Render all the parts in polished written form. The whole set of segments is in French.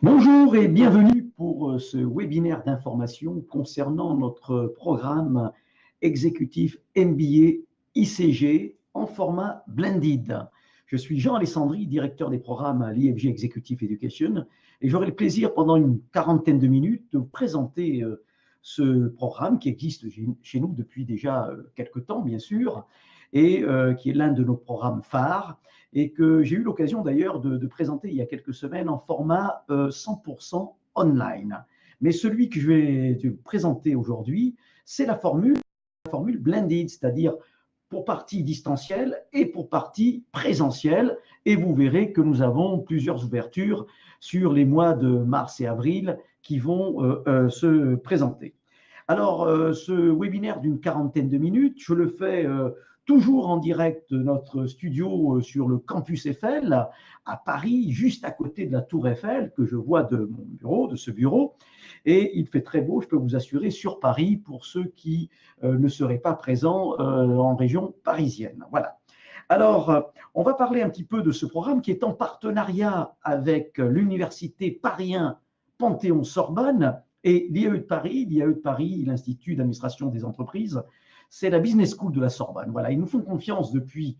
Bonjour et bienvenue pour ce webinaire d'information concernant notre programme exécutif MBA ICG en format blended. Je suis Jean Alessandri, directeur des programmes à l'IFG Executive Education, et j'aurai le plaisir pendant une quarantaine de minutes de vous présenter ce programme qui existe chez nous depuis déjà quelques temps, bien sûr, et qui est l'un de nos programmes phares, et que j'ai eu l'occasion d'ailleurs de présenter il y a quelques semaines en format 100% online. Mais celui que je vais te présenter aujourd'hui, c'est la formule blended, c'est-à-dire pour partie distancielle et pour partie présentielle. Et vous verrez que nous avons plusieurs ouvertures sur les mois de mars et avril qui vont se présenter. Alors, ce webinaire d'une quarantaine de minutes, je le fais toujours en direct de notre studio sur le campus Eiffel à Paris, juste à côté de la tour Eiffel que je vois de mon bureau, de ce bureau. Et il fait très beau, je peux vous assurer, sur Paris pour ceux qui ne seraient pas présents en région parisienne. Voilà. Alors, on va parler un petit peu de ce programme qui est en partenariat avec l'université Paris 1 Panthéon-Sorbonne et l'IAE de Paris. L'IAE de Paris, l'Institut d'administration des entreprises, c'est la Business School de la Sorbonne. Voilà, ils nous font confiance depuis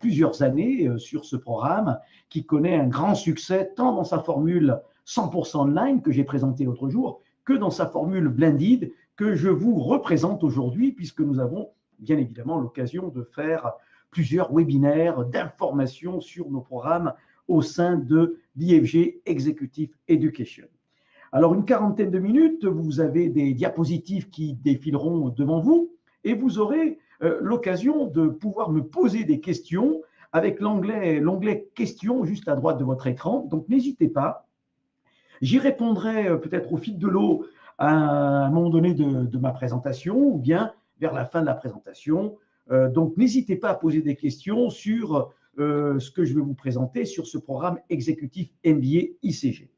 plusieurs années sur ce programme qui connaît un grand succès tant dans sa formule 100% online que j'ai présentée l'autre jour que dans sa formule blended que je vous représente aujourd'hui puisque nous avons bien évidemment l'occasion de faire plusieurs webinaires d'informations sur nos programmes au sein de l'IFG Executive Education. Alors, une quarantaine de minutes, vous avez des diapositives qui défileront devant vous et vous aurez l'occasion de pouvoir me poser des questions avec l'onglet questions juste à droite de votre écran. Donc, n'hésitez pas. J'y répondrai peut-être au fil de l'eau à un moment donné de ma présentation ou bien vers la fin de la présentation. Donc, n'hésitez pas à poser des questions sur ce que je vais vous présenter sur ce programme exécutif MBA ICG.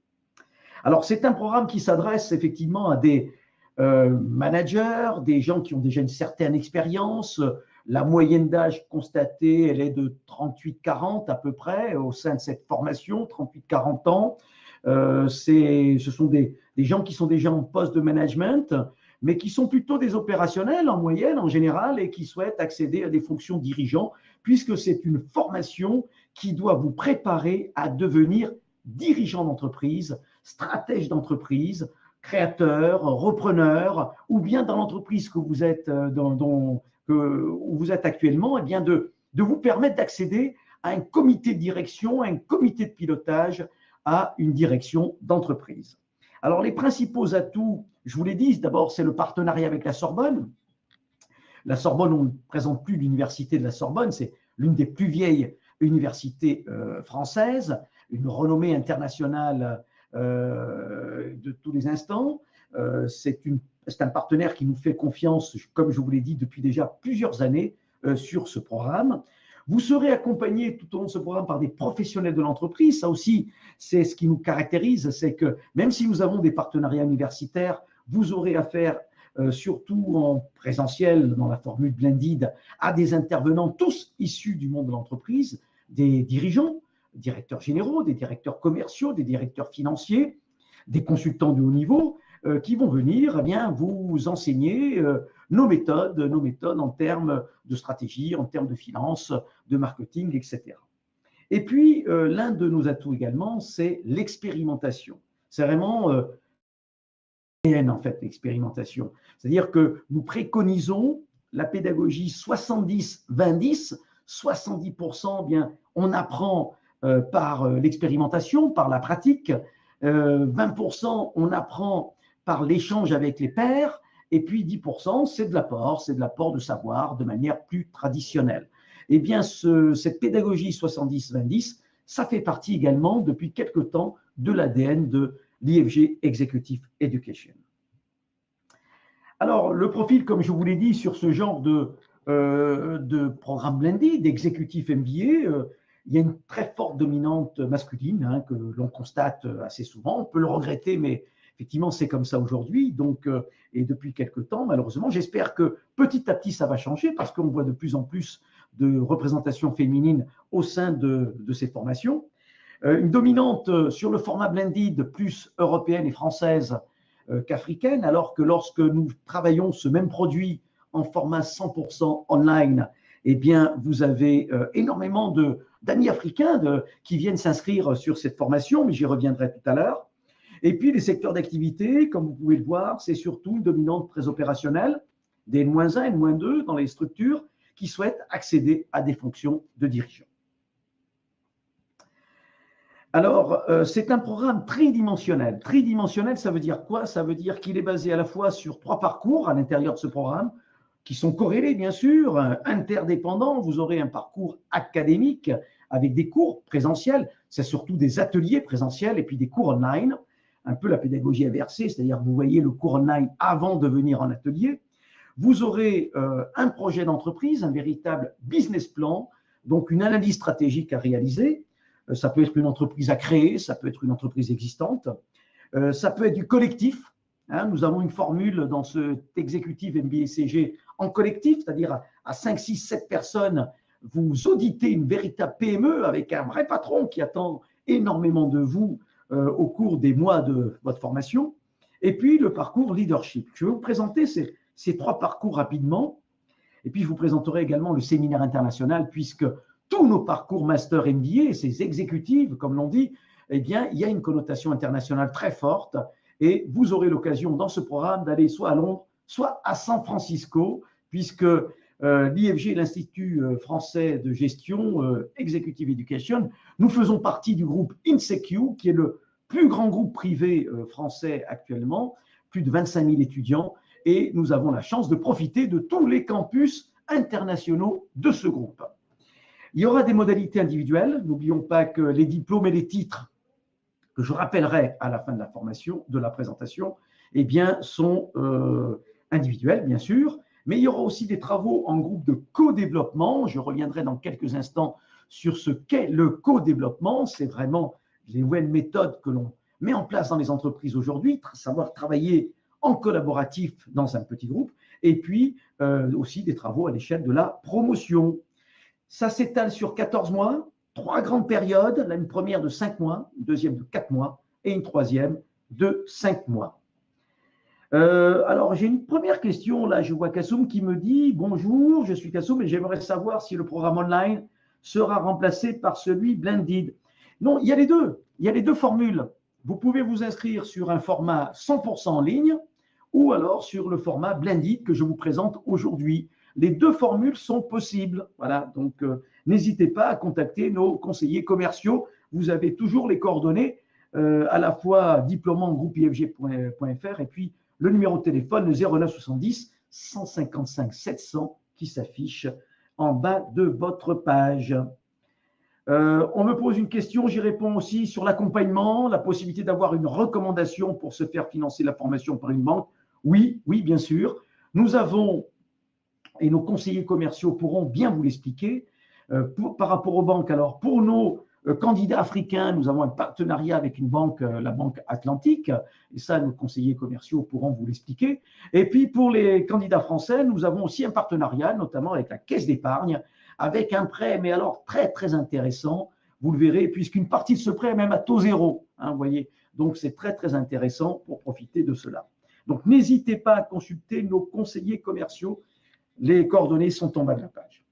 Alors, c'est un programme qui s'adresse effectivement à des managers, des gens qui ont déjà une certaine expérience. La moyenne d'âge constatée, elle est de 38-40 à peu près au sein de cette formation, 38-40 ans. Ce sont des gens qui sont déjà en poste de management, mais qui sont plutôt des opérationnels en moyenne, en général, et qui souhaitent accéder à des fonctions dirigeants, puisque c'est une formation qui doit vous préparer à devenir dirigeant d'entreprise, stratège d'entreprise, créateur, repreneur, ou bien dans l'entreprise que vous êtes où vous êtes actuellement, et bien de vous permettre d'accéder à un comité de direction, à un comité de pilotage, à une direction d'entreprise. Alors, les principaux atouts, je vous l'ai dit, d'abord, c'est le partenariat avec la Sorbonne. La Sorbonne, on ne présente plus l'université de la Sorbonne, c'est l'une des plus vieilles universités françaises, une renommée internationale de tous les instants. C'est un partenaire qui nous fait confiance, comme je vous l'ai dit, depuis déjà plusieurs années sur ce programme. Vous serez accompagné tout au long de ce programme par des professionnels de l'entreprise. Ça aussi, c'est ce qui nous caractérise, c'est que même si nous avons des partenariats universitaires, vous aurez affaire, surtout en présentiel, dans la formule blended, à des intervenants tous issus du monde de l'entreprise, des dirigeants, directeurs généraux, des directeurs commerciaux, des directeurs financiers, des consultants de haut niveau, qui vont venir bien, vous enseigner nos méthodes en termes de stratégie, en termes de finance, de marketing, etc. Et puis, l'un de nos atouts également, c'est l'expérimentation. C'est vraiment en fait, l'expérimentation. C'est-à-dire que nous préconisons la pédagogie 70-20-10, 70%, bien, on apprend par l'expérimentation, par la pratique, 20%, on apprend par l'échange avec les pairs, et puis 10%, c'est de l'apport de savoir de manière plus traditionnelle. Eh bien, cette pédagogie 70-20-10, ça fait partie également, depuis quelque temps, de l'ADN de l'IFG Executive Education. Alors, le profil, comme je vous l'ai dit, sur ce genre de programme blended, d'exécutif MBA, il y a une très forte dominante masculine que l'on constate assez souvent. On peut le regretter, mais effectivement, c'est comme ça aujourd'hui. Donc, et depuis quelques temps, malheureusement, j'espère que petit à petit, ça va changer parce qu'on voit de plus en plus de représentation féminine au sein de ces formations. Une dominante sur le format blended plus européenne et française qu'africaine, alors que lorsque nous travaillons ce même produit en format 100% online, eh bien, vous avez énormément d'amis africains qui viennent s'inscrire sur cette formation, mais j'y reviendrai tout à l'heure. Et puis, les secteurs d'activité, comme vous pouvez le voir, c'est surtout une dominante très opérationnelle, des N-1, N-2 dans les structures qui souhaitent accéder à des fonctions de dirigeant. Alors, c'est un programme tridimensionnel. Tridimensionnel, ça veut dire quoi? Ça veut dire qu'il est basé à la fois sur 3 parcours à l'intérieur de ce programme, qui sont corrélés, bien sûr, interdépendants. Vous aurez un parcours académique avec des cours présentiels. C'est surtout des ateliers présentiels et puis des cours online. Un peu la pédagogie inversée, c'est-à-dire vous voyez le cours online avant de venir en atelier. Vous aurez un projet d'entreprise, un véritable business plan, donc une analyse stratégique à réaliser. Ça peut être une entreprise à créer, ça peut être une entreprise existante, ça peut être du collectif. Hein, nous avons une formule dans cet exécutif MBA-ICG en collectif, c'est-à-dire à 5, 6, 7 personnes, vous auditez une véritable PME avec un vrai patron qui attend énormément de vous au cours des mois de votre formation. Et puis le parcours leadership. Je vais vous présenter ces 3 parcours rapidement. Et puis je vous présenterai également le séminaire international, puisque tous nos parcours master MBA, ces exécutives, comme l'on dit, eh bien, il y a une connotation internationale très forte et vous aurez l'occasion dans ce programme d'aller soit à Londres, soit à San Francisco, puisque l'IFG, l'Institut français de gestion, Executive Education, nous faisons partie du groupe INSECU, qui est le plus grand groupe privé français actuellement, plus de 25 000 étudiants, et nous avons la chance de profiter de tous les campus internationaux de ce groupe. Il y aura des modalités individuelles. N'oublions pas que les diplômes et les titres, que je rappellerai à la fin de la formation, de la présentation, eh bien, sont individuels, bien sûr. Mais il y aura aussi des travaux en groupe de co-développement. Je reviendrai dans quelques instants sur ce qu'est le co-développement. C'est vraiment les nouvelles méthodes que l'on met en place dans les entreprises aujourd'hui, savoir travailler en collaboratif dans un petit groupe. Et puis, aussi des travaux à l'échelle de la promotion. Ça s'étale sur 14 mois, 3 grandes périodes, là, une première de 5 mois, une deuxième de 4 mois et une troisième de 5 mois. Alors, j'ai une première question, là, je vois Kassoum qui me dit « Bonjour, je suis Kassoum et j'aimerais savoir si le programme online sera remplacé par celui blended. » Non, il y a les deux. Il y a les deux formules. Vous pouvez vous inscrire sur un format 100% en ligne ou alors sur le format blended que je vous présente aujourd'hui. Les deux formules sont possibles. Voilà, donc n'hésitez pas à contacter nos conseillers commerciaux. Vous avez toujours les coordonnées, à la fois diplômant groupeifg.fr et puis le numéro de téléphone, le 09 70 155 700 qui s'affiche en bas de votre page. On me pose une question, j'y réponds aussi sur l'accompagnement, la possibilité d'avoir une recommandation pour se faire financer la formation par une banque. Oui, oui, bien sûr. Nous avons et nos conseillers commerciaux pourront bien vous l'expliquer. Par rapport aux banques, alors pour nos candidats africains, nous avons un partenariat avec une banque, la Banque Atlantique, et ça, nos conseillers commerciaux pourront vous l'expliquer. Et puis pour les candidats français, nous avons aussi un partenariat, notamment avec la Caisse d'épargne, avec un prêt, mais alors très, très intéressant, vous le verrez, puisqu'une partie de ce prêt est même à taux zéro, hein, vous voyez. Donc, c'est très, très intéressant pour profiter de cela. Donc, n'hésitez pas à consulter nos conseillers commerciaux. Les coordonnées sont en bas de la page.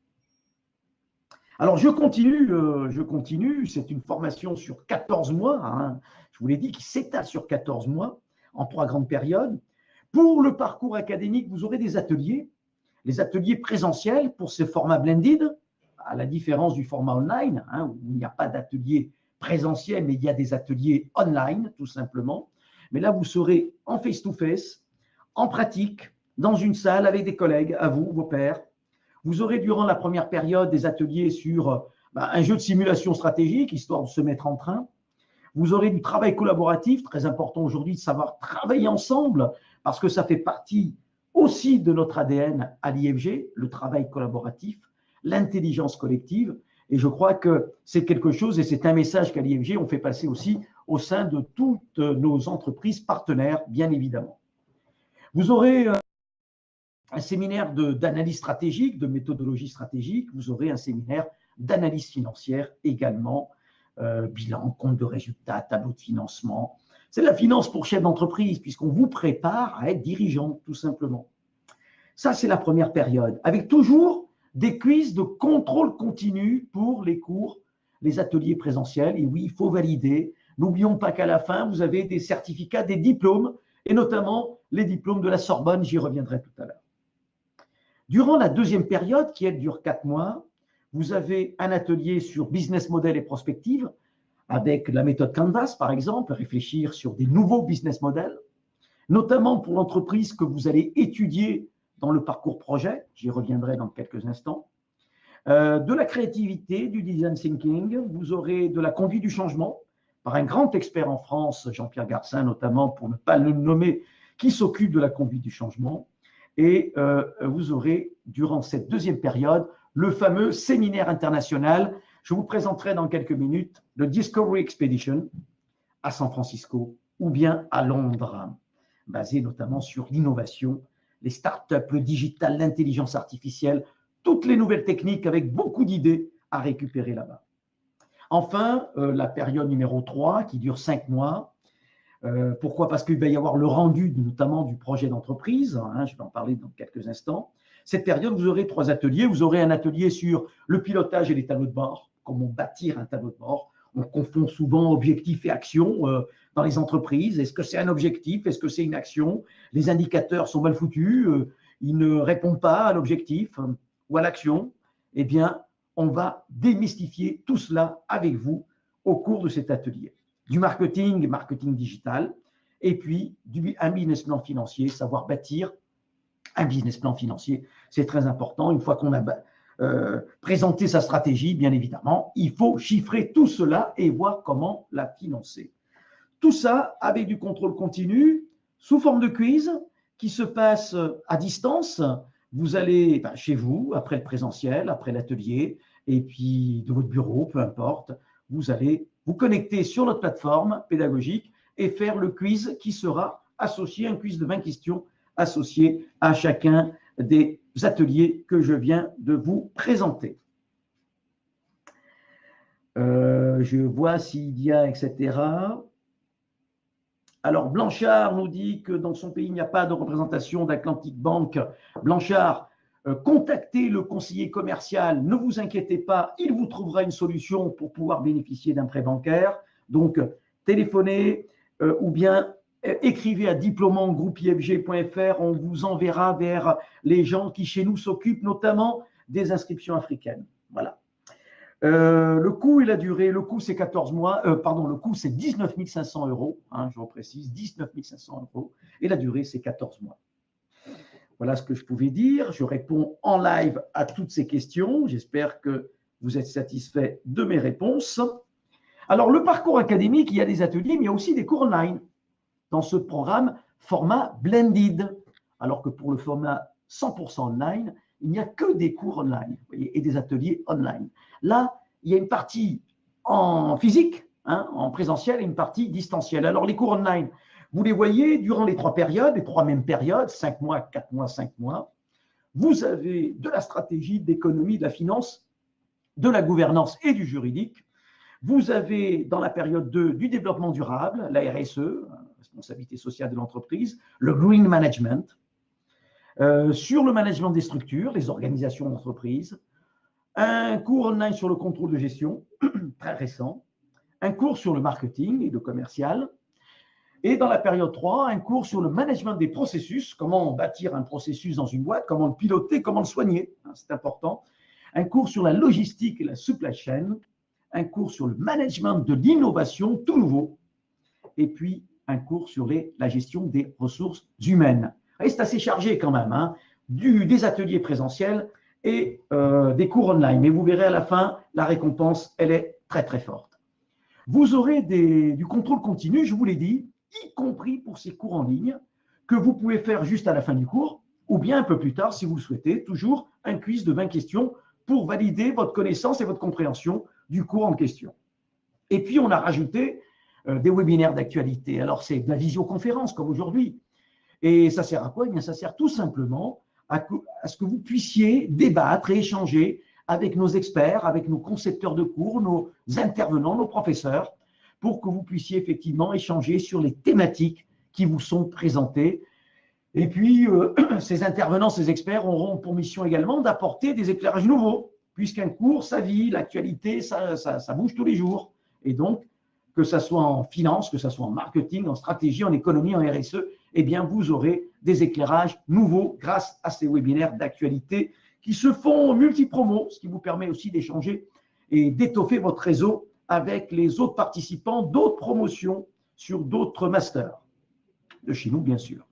Alors, je continue. C'est une formation sur 14 mois, hein, je vous l'ai dit, qui s'étale sur 14 mois, en 3 grandes périodes. Pour le parcours académique, vous aurez des ateliers, les ateliers présentiels pour ce format blended, à la différence du format online, hein, où il n'y a pas d'atelier présentiel, mais il y a des ateliers online, tout simplement. Mais là, vous serez en face-to-face, en pratique, dans une salle avec des collègues, à vous, vos pairs. Vous aurez durant la première période des ateliers sur un jeu de simulation stratégique, histoire de se mettre en train. Vous aurez du travail collaboratif, très important aujourd'hui de savoir travailler ensemble, parce que ça fait partie aussi de notre ADN à l'IFG, le travail collaboratif, l'intelligence collective. Et je crois que c'est quelque chose, et c'est un message qu'à l'IFG, on fait passer aussi au sein de toutes nos entreprises partenaires, bien évidemment. Vous aurez un séminaire d'analyse stratégique, de méthodologie stratégique. Vous aurez un séminaire d'analyse financière également. bilan, compte de résultats, tableau de financement. C'est la finance pour chef d'entreprise, puisqu'on vous prépare à être dirigeant, tout simplement. Ça, c'est la première période, avec toujours des quiz de contrôle continu pour les cours, les ateliers présentiels. Et oui, il faut valider. N'oublions pas qu'à la fin, vous avez des certificats, des diplômes, et notamment les diplômes de la Sorbonne, j'y reviendrai tout à l'heure. Durant la deuxième période, qui elle dure 4 mois, vous avez un atelier sur business model et prospective, avec la méthode Canvas, par exemple, réfléchir sur des nouveaux business models, notamment pour l'entreprise que vous allez étudier dans le parcours projet, j'y reviendrai dans quelques instants. De la créativité, du design thinking, vous aurez de la conduite du changement, par un grand expert en France, Jean-Pierre Garcin notamment, pour ne pas le nommer, qui s'occupe de la conduite du changement. Et vous aurez, durant cette deuxième période, le fameux séminaire international. Je vous présenterai dans quelques minutes le Discovery Expedition à San Francisco ou bien à Londres, basé notamment sur l'innovation, les startups, le digital, l'intelligence artificielle, toutes les nouvelles techniques avec beaucoup d'idées à récupérer là-bas. Enfin, la période numéro 3 qui dure 5 mois. Pourquoi? Parce qu'il va y avoir le rendu notamment du projet d'entreprise, hein, je vais en parler dans quelques instants. Cette période, vous aurez 3 ateliers. Vous aurez un atelier sur le pilotage et les tableaux de bord, comment bâtir un tableau de bord. On confond souvent objectif et action dans les entreprises. Est-ce que c'est un objectif? Est-ce que c'est une action? Les indicateurs sont mal foutus, ils ne répondent pas à l'objectif ou à l'action. Eh bien, on va démystifier tout cela avec vous au cours de cet atelier. Du marketing, marketing digital, et puis un business plan financier, savoir bâtir un business plan financier. C'est très important. Une fois qu'on a présenté sa stratégie, bien évidemment, il faut chiffrer tout cela et voir comment la financer. Tout ça avec du contrôle continu, sous forme de quiz, qui se passe à distance. Vous allez chez vous, après le présentiel, après l'atelier, et puis de votre bureau, peu importe, vous allez vous connecter sur notre plateforme pédagogique et faire le quiz qui sera associé, un quiz de 20 questions associé à chacun des ateliers que je viens de vous présenter. Je vois s'il y a, etc. Alors, Blanchard nous dit que dans son pays, il n'y a pas de représentation d'Atlantic Bank. Blanchard, contactez le conseiller commercial, ne vous inquiétez pas, il vous trouvera une solution pour pouvoir bénéficier d'un prêt bancaire. Donc, téléphonez ou bien écrivez à diplômant@groupefg.fr, on vous enverra vers les gens qui chez nous s'occupent notamment des inscriptions africaines. Voilà. Le coût et la durée, le coût c'est 14 mois, le coût c'est 19 500 €, hein, je reprécise, 19 500 €, et la durée c'est 14 mois. Voilà ce que je pouvais dire. Je réponds en live à toutes ces questions. J'espère que vous êtes satisfait de mes réponses. Alors, le parcours académique, il y a des ateliers, mais il y a aussi des cours online dans ce programme format blended. Alors que pour le format 100% online, il n'y a que des cours online, vous voyez, et des ateliers online. Là, il y a une partie en physique, hein, en présentiel, et une partie distancielle. Alors, les cours online, vous les voyez durant les 3 périodes, les 3 mêmes périodes, 5 mois, 4 mois, 5 mois. Vous avez de la stratégie, de l'économie, de la finance, de la gouvernance et du juridique. Vous avez dans la période 2 du développement durable, la RSE, responsabilité sociale de l'entreprise, le green management, sur le management des structures, les organisations d'entreprise, un cours online sur le contrôle de gestion, très récent, un cours sur le marketing et le commercial, et dans la période 3, un cours sur le management des processus, comment bâtir un processus dans une boîte, comment le piloter, comment le soigner, hein, c'est important. Un cours sur la logistique et la supply chain, un cours sur le management de l'innovation, tout nouveau, et puis un cours sur la gestion des ressources humaines. Et c'est assez chargé quand même, hein, des ateliers présentiels et des cours online. Mais vous verrez à la fin, la récompense, elle est très très forte. Vous aurez du contrôle continu, je vous l'ai dit, y compris pour ces cours en ligne, que vous pouvez faire juste à la fin du cours, ou bien un peu plus tard, si vous le souhaitez, toujours un quiz de 20 questions pour valider votre connaissance et votre compréhension du cours en question. Et puis, on a rajouté des webinaires d'actualité. Alors, c'est de la visioconférence, comme aujourd'hui. Et ça sert à quoi? Eh bien, ça sert tout simplement à ce que vous puissiez débattre et échanger avec nos experts, avec nos concepteurs de cours, nos intervenants, nos professeurs, pour que vous puissiez effectivement échanger sur les thématiques qui vous sont présentées. Et puis, ces intervenants, ces experts auront pour mission également d'apporter des éclairages nouveaux, puisqu'un cours, sa vie, l'actualité, ça bouge tous les jours. Et donc, que ce soit en finance, que ce soit en marketing, en stratégie, en économie, en RSE, eh bien, vous aurez des éclairages nouveaux grâce à ces webinaires d'actualité qui se font multi-promos, ce qui vous permet aussi d'échanger et d'étoffer votre réseau avec les autres participants d'autres promotions sur d'autres masters, de chez nous, bien sûr.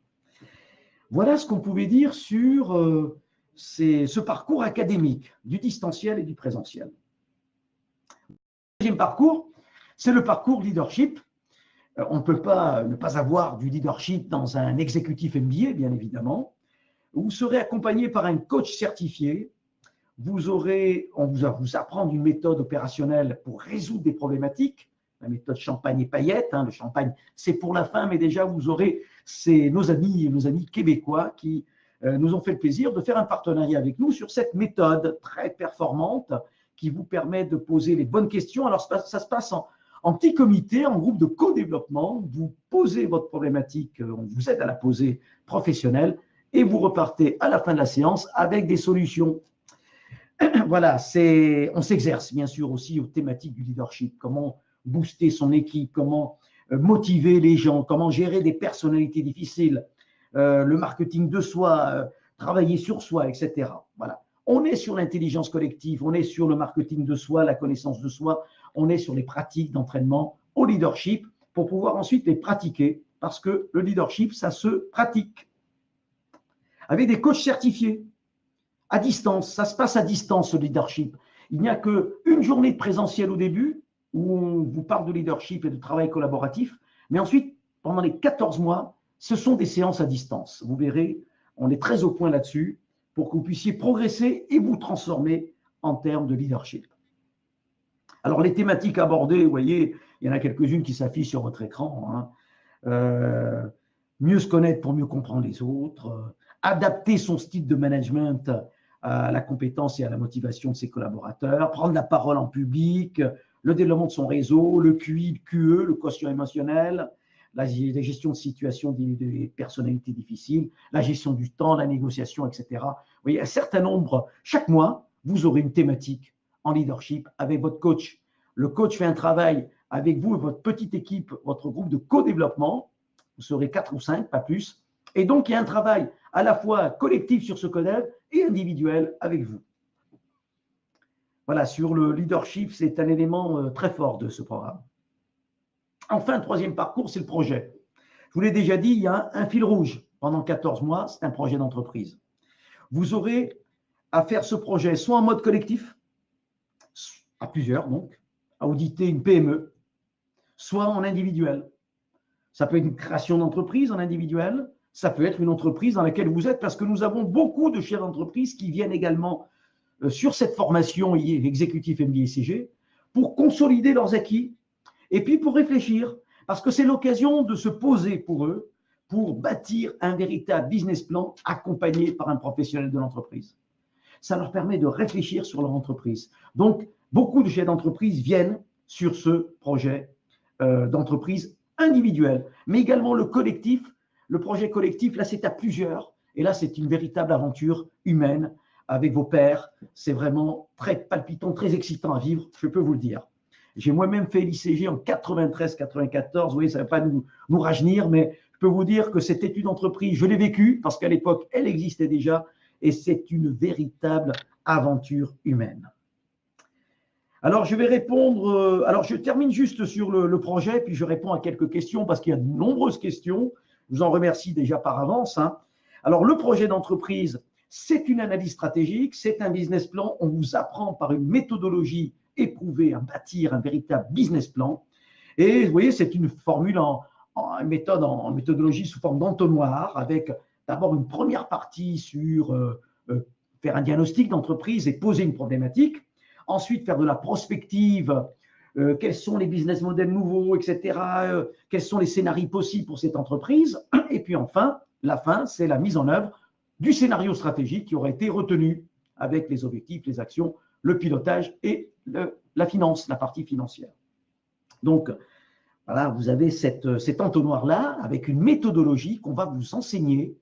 Voilà ce qu'on pouvait dire sur ce parcours académique, du distanciel et du présentiel. Le deuxième parcours, c'est le parcours leadership. On ne peut pas ne pas avoir du leadership dans un exécutif MBA, bien évidemment. Vous serez accompagné par un coach certifié. On va vous apprendre une méthode opérationnelle pour résoudre des problématiques. La méthode champagne et paillettes. Le champagne, c'est pour la fin, mais déjà, vous aurez nos amis québécois qui nous ont fait le plaisir de faire un partenariat avec nous sur cette méthode très performante qui vous permet de poser les bonnes questions. Alors, ça se passe en petit comité, en groupe de co-développement. Vous posez votre problématique, on vous aide à la poser professionnelle et vous repartez à la fin de la séance avec des solutions. Voilà, on s'exerce bien sûr aussi aux thématiques du leadership, comment booster son équipe, comment motiver les gens, comment gérer des personnalités difficiles, le marketing de soi, travailler sur soi, etc. Voilà. On est sur l'intelligence collective, on est sur le marketing de soi, la connaissance de soi, on est sur les pratiques d'entraînement au leadership pour pouvoir ensuite les pratiquer parce que le leadership, ça se pratique. Avec des coachs certifiés, à distance, ça se passe à distance le leadership. Il n'y a qu'une journée de présentiel au début où on vous parle de leadership et de travail collaboratif, mais ensuite, pendant les 14 mois, ce sont des séances à distance. Vous verrez, on est très au point là-dessus pour que vous puissiez progresser et vous transformer en termes de leadership. Alors, les thématiques abordées, vous voyez, il y en a quelques-unes qui s'affichent sur votre écran. Mieux se connaître pour mieux comprendre les autres, adapter son style de management à la compétence et à la motivation de ses collaborateurs, prendre la parole en public, le développement de son réseau, le QI, le QE, le quotient émotionnel, la gestion de situations des personnalités difficiles, la gestion du temps, la négociation, etc. Vous voyez, un certain nombre, chaque mois, vous aurez une thématique en leadership avec votre coach. Le coach fait un travail avec vous et votre petite équipe, votre groupe de co-développement. Vous serez 4 ou 5, pas plus. Et donc, il y a un travail à la fois collectif sur ce codel et individuel avec vous. Voilà, sur le leadership, c'est un élément très fort de ce programme. Enfin, le troisième parcours, c'est le projet. Je vous l'ai déjà dit, il y a un fil rouge. Pendant 14 mois, c'est un projet d'entreprise. Vous aurez à faire ce projet soit en mode collectif, à plusieurs donc, à auditer une PME, soit en individuel. Ça peut être une création d'entreprise en individuel, ça peut être une entreprise dans laquelle vous êtes, parce que nous avons beaucoup de chefs d'entreprise qui viennent également sur cette formation exécutif MBA-ICG pour consolider leurs acquis et puis pour réfléchir, parce que c'est l'occasion de se poser pour eux, pour bâtir un véritable business plan accompagné par un professionnel de l'entreprise. Ça leur permet de réfléchir sur leur entreprise. Donc, beaucoup de chefs d'entreprise viennent sur ce projet d'entreprise individuel, mais également le collectif. Le projet collectif, là, c'est à plusieurs. Et là, c'est une véritable aventure humaine avec vos pairs. C'est vraiment très palpitant, très excitant à vivre, je peux vous le dire. J'ai moi-même fait l'ICG en 93-94. Vous voyez, ça ne va pas nous rajeunir, mais je peux vous dire que cette étude d'entreprise, je l'ai vécue parce qu'à l'époque, elle existait déjà et c'est une véritable aventure humaine. Alors, je vais répondre. Alors, je termine juste sur le projet, puis je réponds à quelques questions parce qu'il y a de nombreuses questions. Je vous en remercie déjà par avance. Alors, le projet d'entreprise, c'est une analyse stratégique, c'est un business plan. On vous apprend par une méthodologie éprouvée à bâtir un véritable business plan. Et vous voyez, c'est une formule en méthodologie sous forme d'entonnoir avec d'abord une première partie sur faire un diagnostic d'entreprise et poser une problématique. Ensuite, faire de la prospective, quels sont les business models nouveaux, etc. Quels sont les scénarios possibles pour cette entreprise. Et puis enfin, la fin, c'est la mise en œuvre du scénario stratégique qui aura été retenu avec les objectifs, les actions le pilotage et la finance, la partie financière. Donc, voilà, vous avez cet entonnoir-là avec une méthodologie qu'on va vous enseigner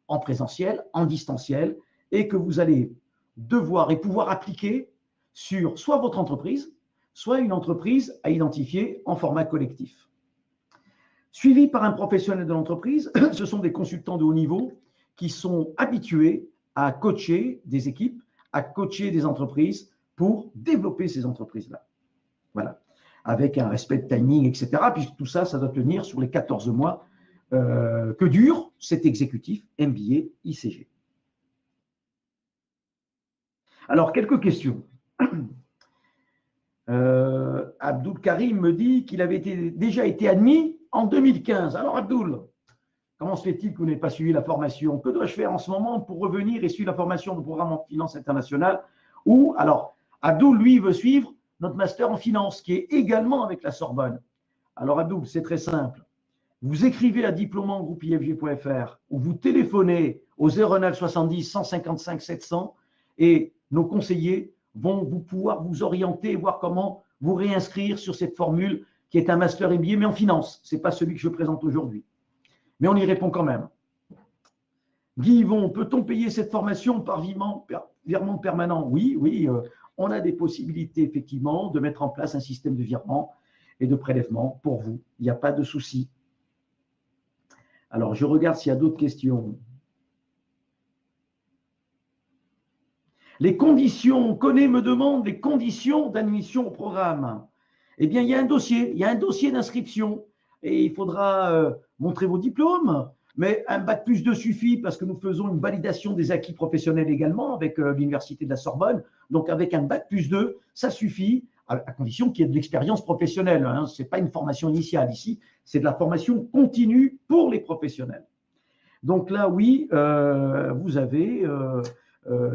en présentiel, en distanciel, et que vous allez devoir et pouvoir appliquer sur soit votre entreprise, soit une entreprise à identifier en format collectif. Suivi par un professionnel de l'entreprise, ce sont des consultants de haut niveau qui sont habitués à coacher des équipes, à coacher des entreprises pour développer ces entreprises-là. Voilà, avec un respect de timing, etc. Puisque tout ça, ça doit tenir sur les 14 mois que dure cet exécutif MBA ICG. Alors, quelques questions. Abdoul Karim me dit qu'il avait déjà été admis en 2015. Alors, Abdoul, comment se fait-il que vous n'ayez pas suivi la formation? Que dois-je faire en ce moment pour revenir et suivre la formation du programme en finance internationale? Ou, alors, Abdoul, lui, veut suivre notre master en finance, qui est également avec la Sorbonne. Alors, Abdoul, c'est très simple. Vous écrivez à diplômant@ifg.fr ou vous téléphonez au 09 70 155 700 et nos conseillers vont pouvoir vous orienter et voir comment vous réinscrire sur cette formule qui est un master MBA, mais en finance. Ce n'est pas celui que je présente aujourd'hui. Mais on y répond quand même. Guy Yvon, peut-on payer cette formation par virement permanent? Oui, on a des possibilités effectivement de mettre en place un système de virement et de prélèvement pour vous. Il n'y a pas de souci. Alors, je regarde s'il y a d'autres questions. Les conditions, Koné me demande les conditions d'admission au programme. Eh bien, il y a un dossier d'inscription et il faudra montrer vos diplômes, mais un bac+2 suffit parce que nous faisons une validation des acquis professionnels également avec l'Université de la Sorbonne. Donc, avec un bac+2, ça suffit, à condition qu'il y ait de l'expérience professionnelle. Hein. Ce n'est pas une formation initiale ici, c'est de la formation continue pour les professionnels. Donc là, oui, vous avez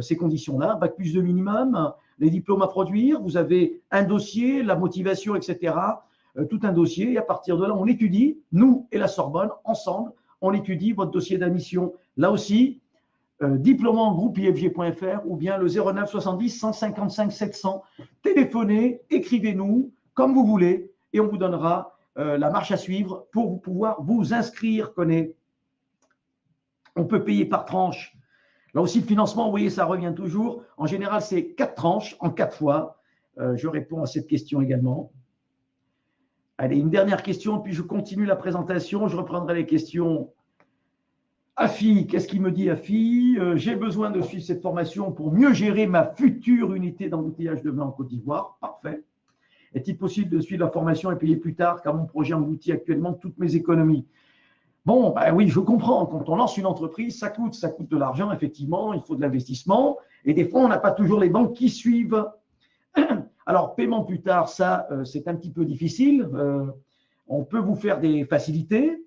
ces conditions-là, bac+2 minimum, les diplômes à produire, vous avez un dossier, la motivation, etc., tout un dossier, et à partir de là, on étudie, nous et la Sorbonne, ensemble, on étudie votre dossier d'admission. Là aussi, diplômant@ifg.fr ou bien le 09 70 155 700. Téléphonez, écrivez-nous comme vous voulez et on vous donnera la marche à suivre pour pouvoir vous inscrire. On peut payer par tranche. Là aussi, le financement, vous voyez, ça revient toujours. En général, c'est 4 tranches en 4 fois. Je réponds à cette question également. Allez, une dernière question, puis je continue la présentation. Je reprendrai les questions. Afi, qu'est-ce qu'il me dit, Afi? J'ai besoin de suivre cette formation pour mieux gérer ma future unité d'embouteillage de vin en Côte d'Ivoire. Parfait. Est-il possible de suivre la formation et payer plus tard, car mon projet engloutit actuellement toutes mes économies? Bon, ben oui, je comprends. Quand on lance une entreprise, ça coûte de l'argent, effectivement, il faut de l'investissement. Et des fois, on n'a pas toujours les banques qui suivent. Alors, paiement plus tard, ça, c'est un petit peu difficile. On peut vous faire des facilités.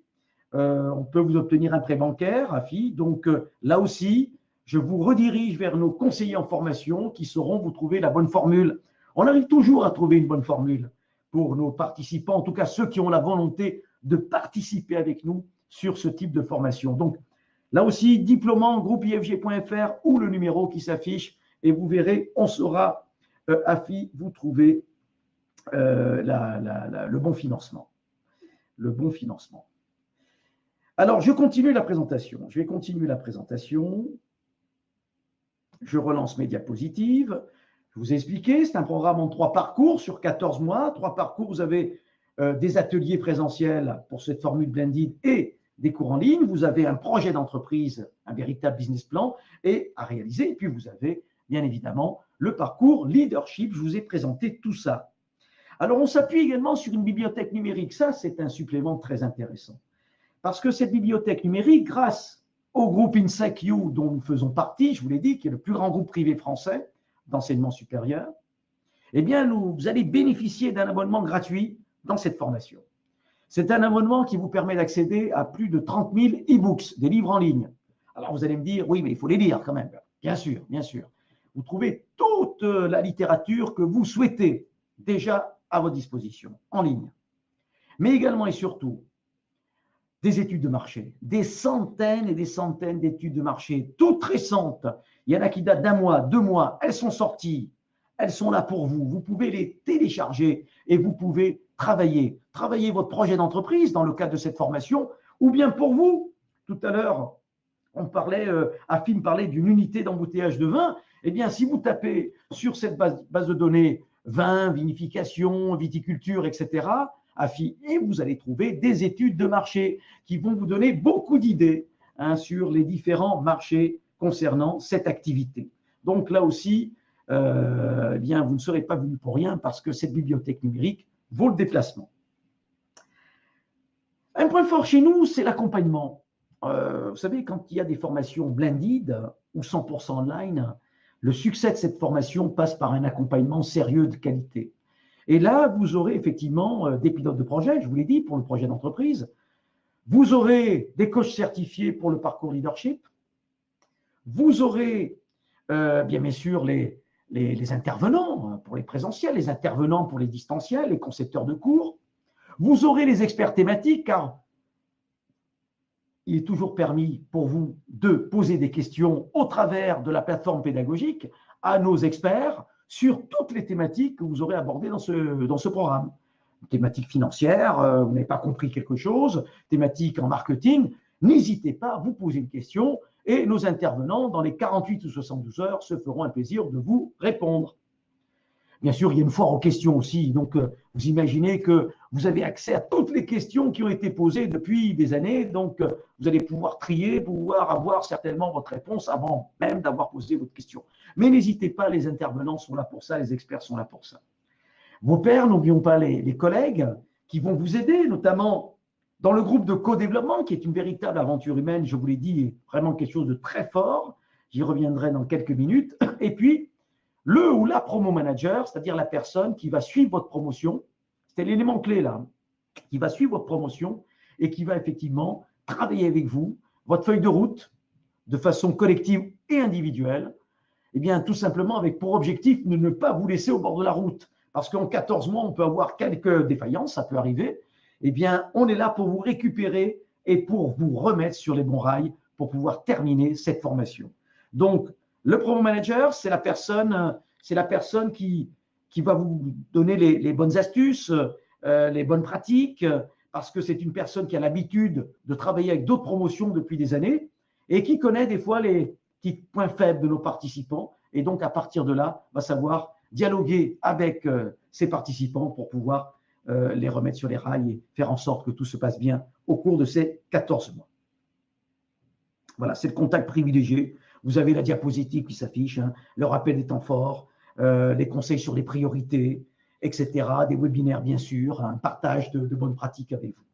On peut vous obtenir un prêt bancaire, AFI. Donc, là aussi, je vous redirige vers nos conseillers en formation qui sauront vous trouver la bonne formule. On arrive toujours à trouver une bonne formule pour nos participants, en tout cas ceux qui ont la volonté de participer avec nous sur ce type de formation. Donc, là aussi, diplômant@ifg.fr ou le numéro qui s'affiche et vous verrez, on saura, AFI, vous trouver le bon financement. Le bon financement. Alors, je continue la présentation. Je vais continuer la présentation. Je relance mes diapositives. Je vous ai expliqué, c'est un programme en 3 parcours sur 14 mois. 3 parcours, vous avez des ateliers présentiels pour cette formule blended et des cours en ligne. Vous avez un projet d'entreprise, un véritable business plan et à réaliser. Et puis, vous avez bien évidemment le parcours leadership. Je vous ai présenté tout ça. Alors, on s'appuie également sur une bibliothèque numérique. Ça, c'est un supplément très intéressant. Parce que cette bibliothèque numérique, grâce au groupe INSEQ dont nous faisons partie, je vous l'ai dit, qui est le plus grand groupe privé français d'enseignement supérieur, eh bien, vous allez bénéficier d'un abonnement gratuit dans cette formation. C'est un abonnement qui vous permet d'accéder à plus de 30 000 e-books, des livres en ligne. Alors, vous allez me dire, oui, mais il faut les lire quand même. Bien sûr, bien sûr. Vous trouvez toute la littérature que vous souhaitez déjà à votre disposition, en ligne. Mais également et surtout, des études de marché, des centaines et des centaines d'études de marché, toutes récentes. Il y en a qui datent d'1 mois, 2 mois, elles sont sorties. elles sont là pour vous. Vous pouvez les télécharger et vous pouvez travailler votre projet d'entreprise dans le cadre de cette formation, ou bien pour vous, tout à l'heure, Afim parlait d'une unité d'embouteillage de vin. Eh bien, si vous tapez sur cette base de données vin, vinification, viticulture, etc., et vous allez trouver des études de marché qui vont vous donner beaucoup d'idées sur les différents marchés concernant cette activité. Donc là aussi, eh bien, vous ne serez pas venu pour rien parce que cette bibliothèque numérique vaut le déplacement. Un point fort chez nous, c'est l'accompagnement. Vous savez, quand il y a des formations blended ou 100% online, le succès de cette formation passe par un accompagnement sérieux de qualité. Et là, vous aurez effectivement des pilotes de projet, je vous l'ai dit, pour le projet d'entreprise. Vous aurez des coachs certifiés pour le parcours leadership. Vous aurez bien sûr les intervenants pour les présentiels, les intervenants pour les distanciels, les concepteurs de cours. Vous aurez les experts thématiques, car il est toujours permis pour vous de poser des questions au travers de la plateforme pédagogique à nos experts sur toutes les thématiques que vous aurez abordées dans ce programme. Thématique financière, vous n'avez pas compris quelque chose, thématique en marketing, n'hésitez pas à vous poser une question et nos intervenants, dans les 48 ou 72 heures, se feront un plaisir de vous répondre. Bien sûr, il y a une foire aux questions aussi, donc vous imaginez que vous avez accès à toutes les questions qui ont été posées depuis des années, donc vous allez pouvoir trier, pouvoir avoir certainement votre réponse avant même d'avoir posé votre question. Mais n'hésitez pas, les intervenants sont là pour ça, les experts sont là pour ça. Vos pairs, n'oublions pas les collègues qui vont vous aider, notamment dans le groupe de co-développement, qui est une véritable aventure humaine, je vous l'ai dit, est vraiment quelque chose de très fort. J'y reviendrai dans quelques minutes. Et puis, le ou la promo manager, c'est-à-dire la personne qui va suivre votre promotion, c'est l'élément clé là, qui va suivre votre promotion et qui va effectivement travailler avec vous, votre feuille de route, de façon collective et individuelle, et bien tout simplement avec pour objectif de ne pas vous laisser au bord de la route. Parce qu'en 14 mois, on peut avoir quelques défaillances, ça peut arriver. Eh bien, on est là pour vous récupérer et pour vous remettre sur les bons rails pour pouvoir terminer cette formation. Donc, le promo manager, c'est la personne qui va vous donner les bonnes astuces, les bonnes pratiques, parce que c'est une personne qui a l'habitude de travailler avec d'autres promotions depuis des années et qui connaît des fois les petits points faibles de nos participants. Et donc, à partir de là, va savoir dialoguer avec ses participants pour pouvoir les remettre sur les rails et faire en sorte que tout se passe bien au cours de ces 14 mois. Voilà, c'est le contact privilégié. Vous avez la diapositive qui s'affiche, le rappel des temps forts, les conseils sur les priorités, etc. Des webinaires, bien sûr, un partage de bonnes pratiques avec vous.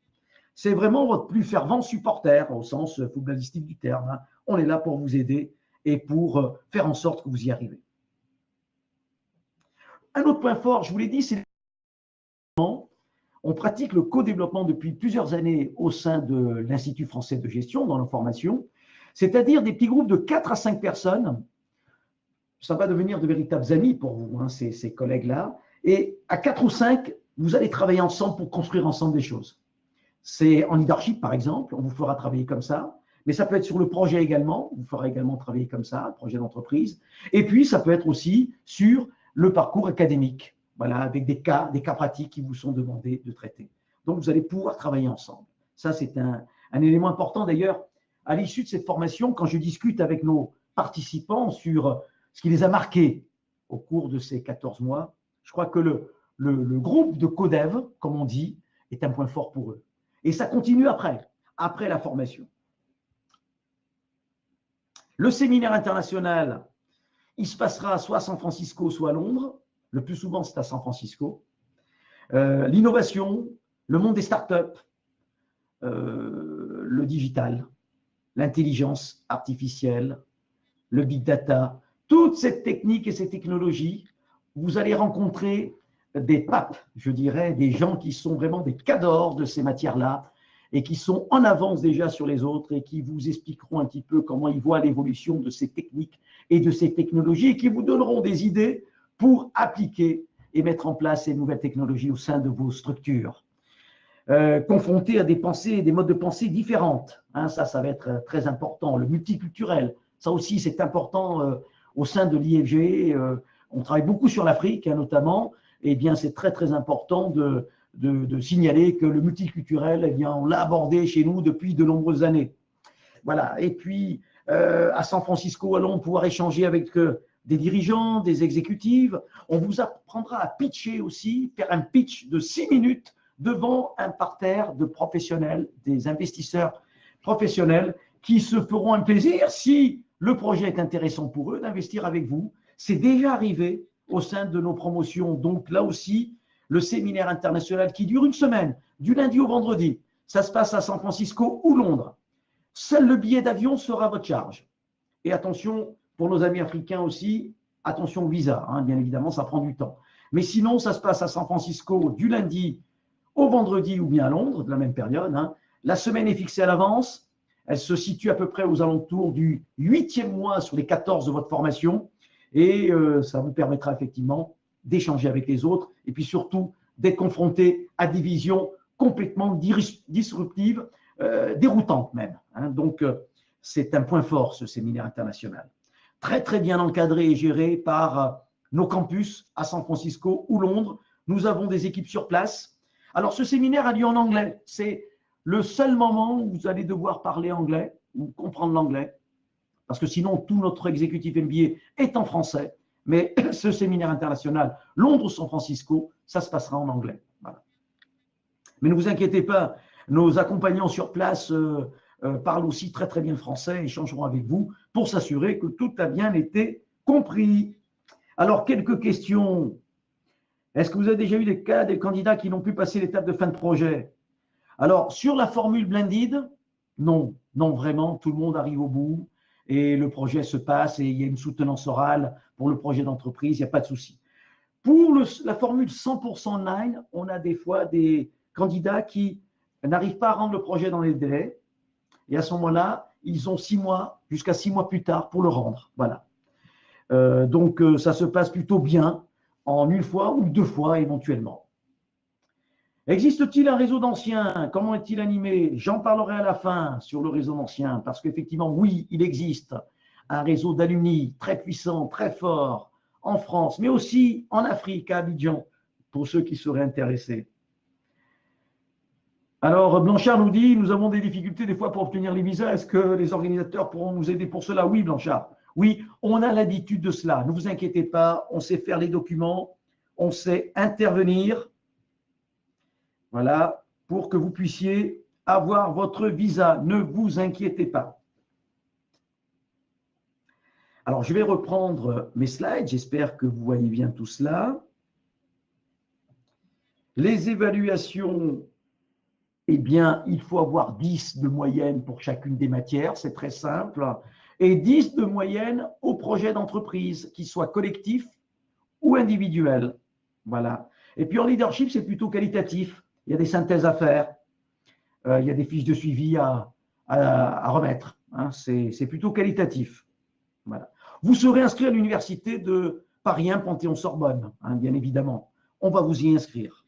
C'est vraiment votre plus fervent supporter, au sens footballistique du terme. On est là pour vous aider et pour faire en sorte que vous y arrivez. Un autre point fort, je vous l'ai dit, c'est on pratique le co-développement depuis plusieurs années au sein de l'Institut français de gestion dans nos formations, c'est-à-dire des petits groupes de 4 à 5 personnes. Ça va devenir de véritables amis pour vous, ces collègues-là. Et à 4 ou 5, vous allez travailler ensemble pour construire ensemble des choses. C'est en leadership, par exemple, on vous fera travailler comme ça. Mais ça peut être sur le projet également, on vous fera également travailler comme ça, le projet d'entreprise. Et puis, ça peut être aussi sur le parcours académique, voilà, avec des cas pratiques qui vous sont demandés de traiter. Donc, vous allez pouvoir travailler ensemble. Ça, c'est un élément important. D'ailleurs, à l'issue de cette formation, quand je discute avec nos participants sur ce qui les a marqués au cours de ces 14 mois, je crois que le groupe de codev, comme on dit, est un point fort pour eux. Et ça continue après la formation. Le séminaire international, il se passera soit à San Francisco, soit à Londres. Le plus souvent, c'est à San Francisco. L'innovation, le monde des startups, le digital, l'intelligence artificielle, le big data, toute cette technique et ces technologies, vous allez rencontrer des papes, je dirais, des gens qui sont vraiment des cadors de ces matières-là et qui sont en avance déjà sur les autres et qui vous expliqueront un petit peu comment ils voient l'évolution de ces techniques et de ces technologies et qui vous donneront des idées pour appliquer et mettre en place ces nouvelles technologies au sein de vos structures. Confrontés à des pensées, des modes de pensée différentes, ça va être très important. Le multiculturel, ça aussi c'est important au sein de l'IFG. on travaille beaucoup sur l'Afrique, hein, notamment. Eh bien, c'est très, très important de signaler que le multiculturel, eh bien, on l'a abordé chez nous depuis de nombreuses années. Voilà. Et puis, à San Francisco, allons pouvoir échanger avec des dirigeants, des exécutives. On vous apprendra à pitcher aussi, faire un pitch de 6 minutes devant un parterre de professionnels, des investisseurs professionnels qui se feront un plaisir, si le projet est intéressant pour eux, d'investir avec vous. C'est déjà arrivé au sein de nos promotions. Donc là aussi, le séminaire international qui dure une semaine, du lundi au vendredi, ça se passe à San Francisco ou Londres. Seul le billet d'avion sera à votre charge. Et attention, pour nos amis africains aussi, attention au visa, hein, bien évidemment, ça prend du temps. Mais sinon, ça se passe à San Francisco du lundi au vendredi ou bien à Londres, de la même période. Hein. La semaine est fixée à l'avance. Elle se situe à peu près aux alentours du 8e mois sur les 14 de votre formation. Et ça vous permettra effectivement d'échanger avec les autres et puis surtout d'être confronté à des visions complètement disruptives, déroutantes même. Hein. Donc, c'est un point fort, ce séminaire international. Très, très bien encadré et géré par nos campus à San Francisco ou Londres. Nous avons des équipes sur place. Alors, ce séminaire a lieu en anglais. C'est le seul moment où vous allez devoir parler anglais ou comprendre l'anglais, parce que sinon, tout notre exécutif MBA est en français. Mais ce séminaire international, Londres-San Francisco, ça se passera en anglais. Voilà. Mais ne vous inquiétez pas, nos accompagnants sur place parlent aussi très très bien le français, échangeront avec vous pour s'assurer que tout a bien été compris. Alors, quelques questions. Est-ce que vous avez déjà eu des cas des candidats qui n'ont pu passer l'étape de fin de projet? Alors, sur la formule blended, non, non vraiment, tout le monde arrive au bout et le projet se passe et il y a une soutenance orale pour le projet d'entreprise, il n'y a pas de souci. Pour la formule 100% online, on a des fois des candidats qui n'arrivent pas à rendre le projet dans les délais et à ce moment-là, ils ont 6 mois, jusqu'à 6 mois plus tard pour le rendre. Voilà. Donc, ça se passe plutôt bien en une fois ou 2 fois éventuellement. Existe-t-il un réseau d'anciens? Comment est-il animé? J'en parlerai à la fin sur le réseau d'anciens, parce qu'effectivement, oui, il existe un réseau d'alumni très puissant, très fort en France, mais aussi en Afrique, à Abidjan, pour ceux qui seraient intéressés. Alors, Blanchard nous dit, nous avons des difficultés des fois pour obtenir les visas. Est-ce que les organisateurs pourront nous aider pour cela? Oui, Blanchard. Oui, on a l'habitude de cela. Ne vous inquiétez pas, on sait faire les documents, on sait intervenir. Voilà, pour que vous puissiez avoir votre visa. Ne vous inquiétez pas. Alors, je vais reprendre mes slides. J'espère que vous voyez bien tout cela. Les évaluations, eh bien, il faut avoir 10 de moyenne pour chacune des matières. C'est très simple. Et 10 de moyenne au projet d'entreprise, qu'il soit collectif ou individuel. Voilà. Et puis, en leadership, c'est plutôt qualitatif. Il y a des synthèses à faire, il y a des fiches de suivi à remettre. Hein, c'est plutôt qualitatif. Voilà. Vous serez inscrit à l'université de Paris 1 Panthéon-Sorbonne, hein, bien évidemment. On va vous y inscrire.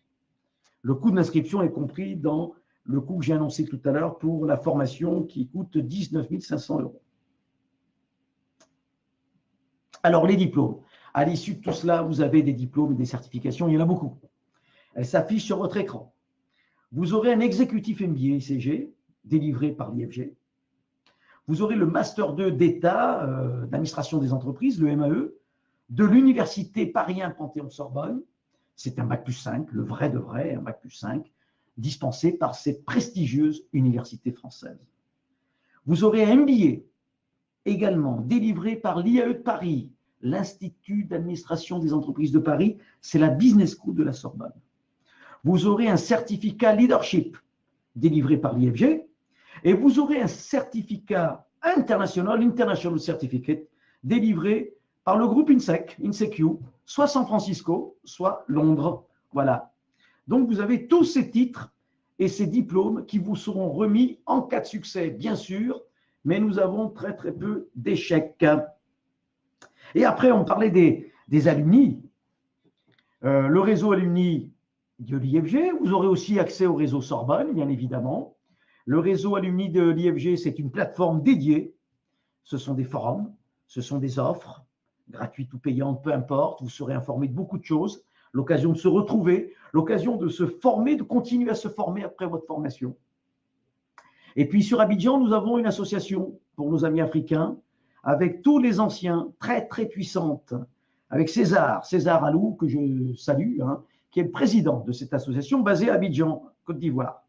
Le coût de l'inscription est compris dans le coût que j'ai annoncé tout à l'heure pour la formation qui coûte 19 500 €. Alors, les diplômes. À l'issue de tout cela, vous avez des diplômes et des certifications. Il y en a beaucoup. Elles s'affichent sur votre écran. Vous aurez un exécutif MBA ICG délivré par l'IFG. Vous aurez le Master 2 d'État d'administration des entreprises, le MAE, de l'Université Paris 1 Panthéon-Sorbonne. C'est un bac+5, le vrai de vrai, un bac+5, dispensé par cette prestigieuse université française. Vous aurez un MBA également délivré par l'IAE de Paris, l'Institut d'administration des entreprises de Paris. C'est la Business School de la Sorbonne. Vous aurez un certificat leadership délivré par l'IFG et vous aurez un certificat international, International Certificate, délivré par le groupe INSEQ, soit San Francisco, soit Londres. Voilà. Donc, vous avez tous ces titres et ces diplômes qui vous seront remis en cas de succès, bien sûr, mais nous avons très, très peu d'échecs. Et après, on parlait des alumni. Le réseau alumni de l'IFG, vous aurez aussi accès au réseau Sorbonne, bien évidemment. Le réseau alumni de l'IFG, c'est une plateforme dédiée. Ce sont des forums, ce sont des offres, gratuite ou payante, peu importe. Vous serez informé de beaucoup de choses, l'occasion de se retrouver, l'occasion de se former, de continuer à se former après votre formation. Et puis sur Abidjan, nous avons une association pour nos amis africains, avec tous les anciens, très très puissantes, avec César Alou, que je salue, hein, qui est le président de cette association basée à Abidjan, Côte d'Ivoire.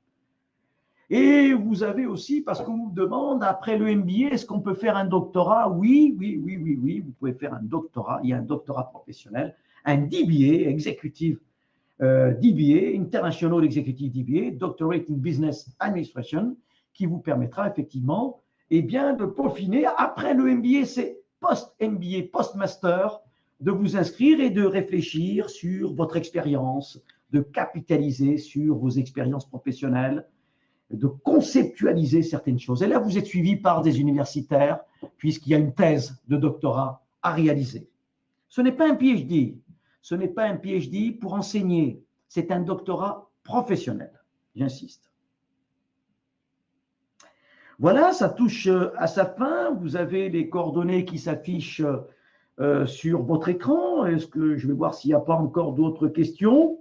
Et vous avez aussi, parce qu'on vous demande, après le MBA, est-ce qu'on peut faire un doctorat? Oui, vous pouvez faire un doctorat. Il y a un doctorat professionnel, un DBA, Executive DBA, International Executive DBA, Doctorate in Business Administration, qui vous permettra effectivement de peaufiner. Après le MBA, c'est post-MBA, post-master, de vous inscrire et de réfléchir sur votre expérience, de capitaliser sur vos expériences professionnelles, de conceptualiser certaines choses. Et là, vous êtes suivi par des universitaires, puisqu'il y a une thèse de doctorat à réaliser. Ce n'est pas un PhD. Ce n'est pas un PhD pour enseigner. C'est un doctorat professionnel. J'insiste. Voilà, ça touche à sa fin. Vous avez les coordonnées qui s'affichent sur votre écran. Est-ce que je vais voir s'il n'y a pas encore d'autres questions?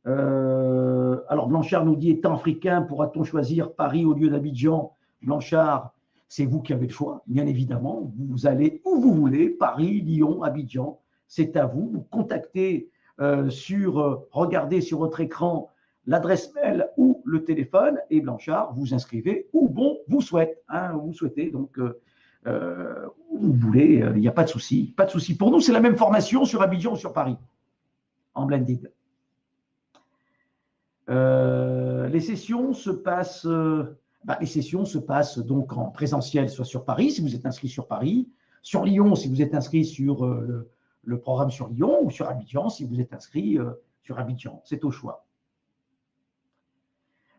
Alors Blanchard nous dit, étant africain, pourra-t-on choisir Paris au lieu d'Abidjan? Blanchard, c'est vous qui avez le choix, bien évidemment. Vous allez où vous voulez, Paris, Lyon, Abidjan, c'est à vous. Vous contactez regardez sur votre écran l'adresse mail ou le téléphone, et Blanchard vous inscrivez où bon vous souhaite, hein, vous souhaitez, donc où vous voulez, il n'y a pas de souci. Pas de souci. Pour nous, c'est la même formation sur Abidjan ou sur Paris, en blended. Les sessions se passent donc en présentiel, soit sur Paris, si vous êtes inscrit sur Paris, sur Lyon, si vous êtes inscrit sur le programme sur Lyon, ou sur Abidjan, si vous êtes inscrit sur Abidjan. C'est au choix.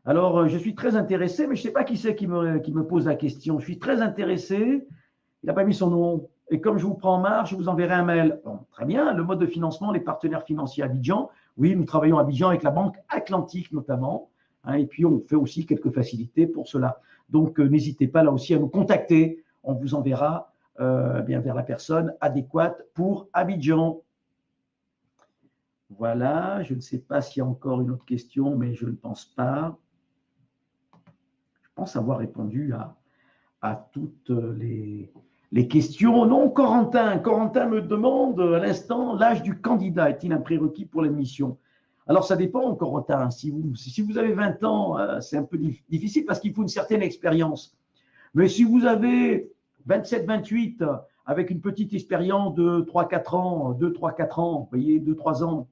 Alors, je suis très intéressé, mais je ne sais pas qui c'est qui me pose la question. Je suis très intéressé. Il n'a pas mis son nom. Et comme je vous prends en marche, je vous enverrai un mail. Bon, très bien. Le mode de financement, les partenaires financiers à Abidjan. Oui, nous travaillons à Abidjan avec la Banque Atlantique notamment. Hein, et puis, on fait aussi quelques facilités pour cela. Donc, n'hésitez pas là aussi à nous contacter. On vous enverra vers la personne adéquate pour Abidjan. Voilà. Je ne sais pas s'il y a encore une autre question, mais je ne pense pas. Je pense avoir répondu à toutes les questions. Non, Corentin me demande à l'instant, l'âge du candidat est-il un prérequis pour l'admission? Alors, ça dépend, Corentin. Si vous avez 20 ans, c'est un peu difficile parce qu'il faut une certaine expérience. Mais si vous avez 27, 28, avec une petite expérience de 3-4 ans, 2-3-4 ans, vous voyez, 2-3 ans,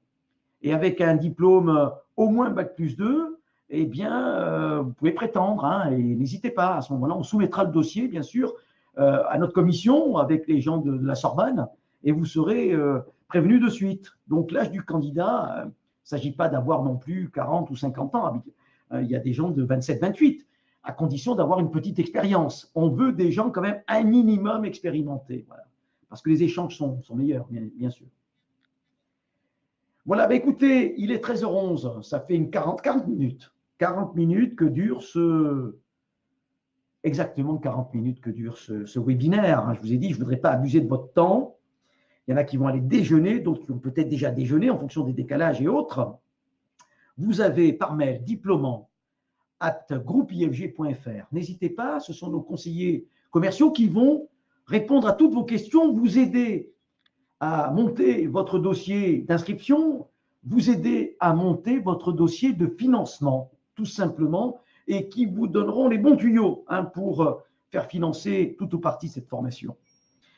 et avec un diplôme au moins Bac+2, eh bien, vous pouvez prétendre, hein, et n'hésitez pas. À ce moment-là, on soumettra le dossier, bien sûr, à notre commission avec les gens de la Sorbonne, et vous serez prévenu de suite. Donc, l'âge du candidat, il ne s'agit pas d'avoir non plus 40 ou 50 ans. Il y a des gens de 27, 28, à condition d'avoir une petite expérience. On veut des gens quand même un minimum expérimentés, voilà, parce que les échanges sont meilleurs, bien sûr. Voilà, bah écoutez, il est 13h11, ça fait une 40 minutes. 40 minutes que dure exactement 40 minutes que dure ce webinaire. Je vous ai dit, je ne voudrais pas abuser de votre temps. Il y en a qui vont aller déjeuner, d'autres qui ont peut-être déjà déjeuné en fonction des décalages et autres. Vous avez par mail diplômant@groupeifg.fr. N'hésitez pas, ce sont nos conseillers commerciaux qui vont répondre à toutes vos questions, vous aider à monter votre dossier d'inscription, vous aider à monter votre dossier de financement, tout simplement, et qui vous donneront les bons tuyaux, hein, pour faire financer tout ou partie de cette formation.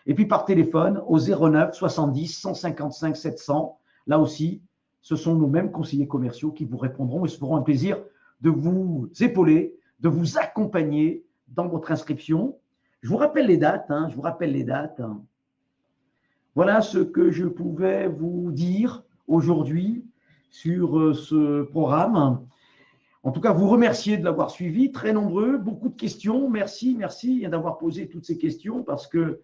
Et puis par téléphone au 09 70 155 700, là aussi, ce sont nos mêmes conseillers commerciaux qui vous répondront et se feront un plaisir de vous épauler, de vous accompagner dans votre inscription. Je vous rappelle les dates, Voilà ce que je pouvais vous dire aujourd'hui sur ce programme. En tout cas, vous remercier de l'avoir suivi, très nombreux, beaucoup de questions. Merci d'avoir posé toutes ces questions parce que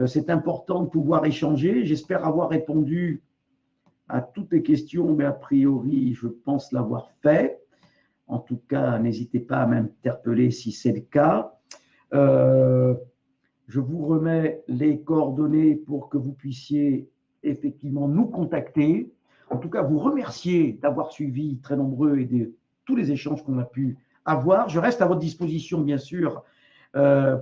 c'est important de pouvoir échanger. J'espère avoir répondu à toutes les questions, mais a priori, je pense l'avoir fait. En tout cas, n'hésitez pas à m'interpeller si c'est le cas. Je vous remets les coordonnées pour que vous puissiez effectivement nous contacter. En tout cas, vous remercier d'avoir suivi très nombreux et de tous les échanges qu'on a pu avoir. Je reste à votre disposition, bien sûr,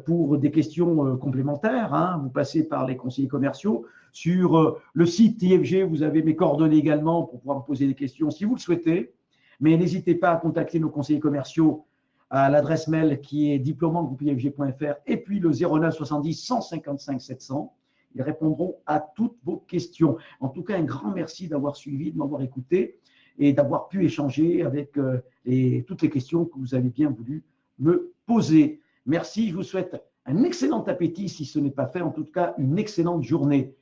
pour des questions complémentaires. Hein. Vous passez par les conseillers commerciaux. Sur le site IFG, vous avez mes coordonnées également pour pouvoir me poser des questions si vous le souhaitez. Mais n'hésitez pas à contacter nos conseillers commerciaux à l'adresse mail qui est diplômant@ifg.fr et puis le 09 70 155 700. Ils répondront à toutes vos questions. En tout cas, un grand merci d'avoir suivi, de m'avoir écouté et d'avoir pu échanger avec toutes les questions que vous avez bien voulu me poser. Merci, je vous souhaite un excellent appétit si ce n'est pas fait, en tout cas une excellente journée.